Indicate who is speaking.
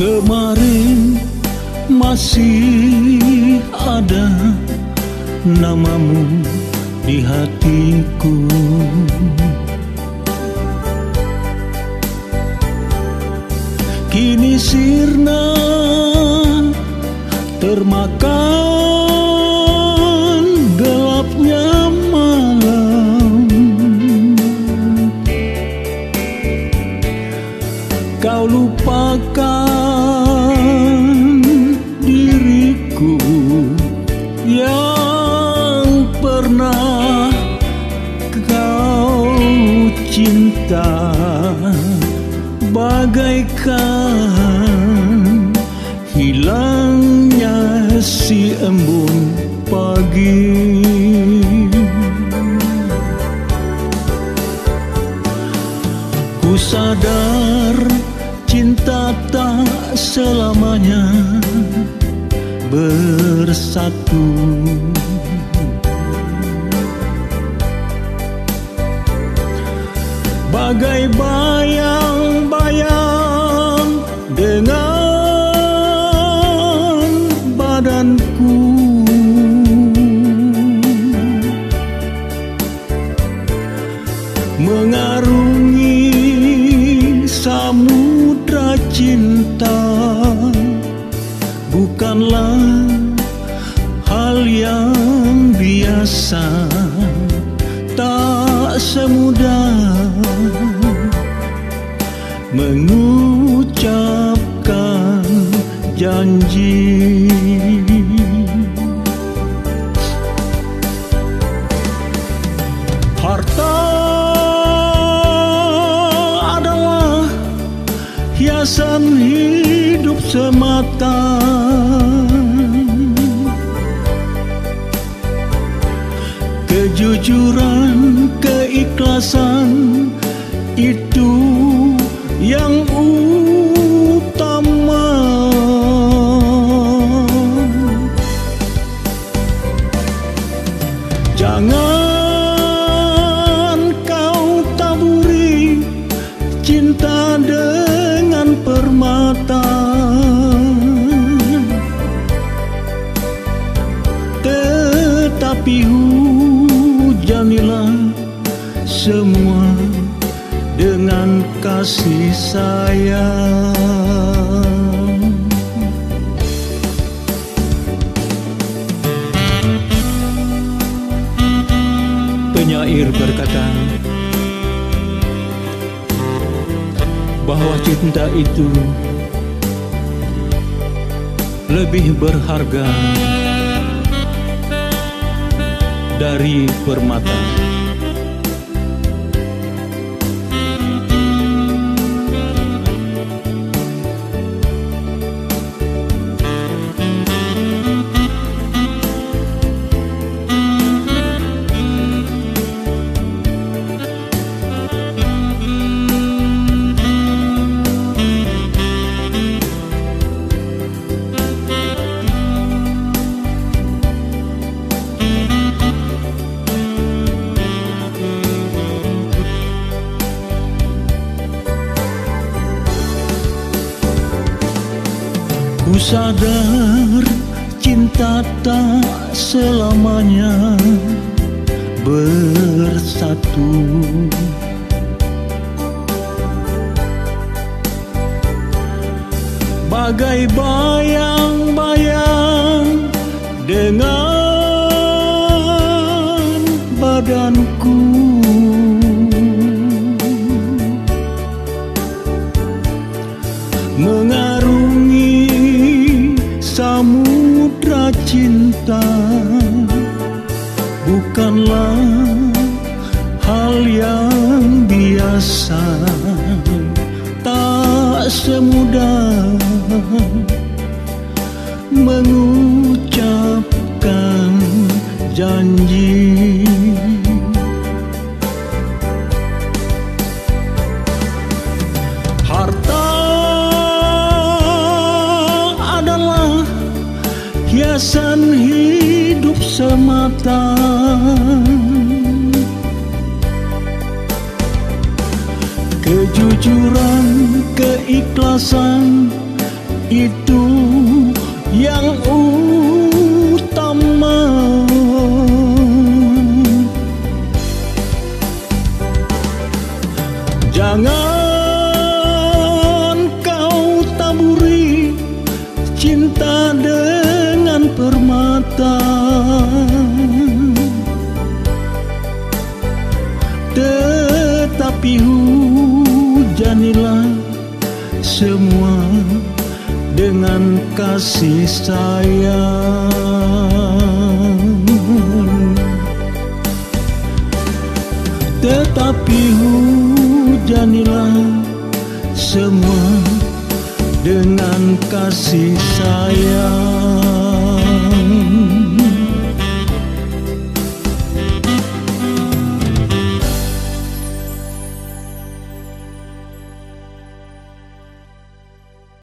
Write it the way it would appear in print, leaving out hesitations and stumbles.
Speaker 1: Kemarin masih ada namamu di hatiku. Kini sirna termakan gelapnya malam. Kau lupakan diriku yang pernah kau cinta, bagaikan hilangnya si embun pagi. Ku sadar cinta tak selamanya bersatu. Bagai bayang-bayang dengan badanku, mengarungi samudra cinta bukanlah hal yang biasa. Tak semudah mengucapkan janji. Harta adalah hiasan hidup semata. Kejujuran, keikhlasan itu yang utama. Jangan kau taburi cinta dengan permata, tetapi hujanilah semua dengan kasih sayang. Penyair berkata bahwa cinta itu lebih berharga dari permata. Ku sadar cinta tak selamanya bersatu. Bagai bayang-bayang dengan badanku, mengarungi samudra cinta bukanlah hal yang biasa. Tak semudah mengucapkan janji. Harta adalah hiasan hidup semata. Kejujuran, keikhlasan itu yang utama. Jangan kau taburi cinta dengan permata, tetapi hujanilah semua dengan kasih sayang. Tetapi hujanilah semua dengan kasih sayang.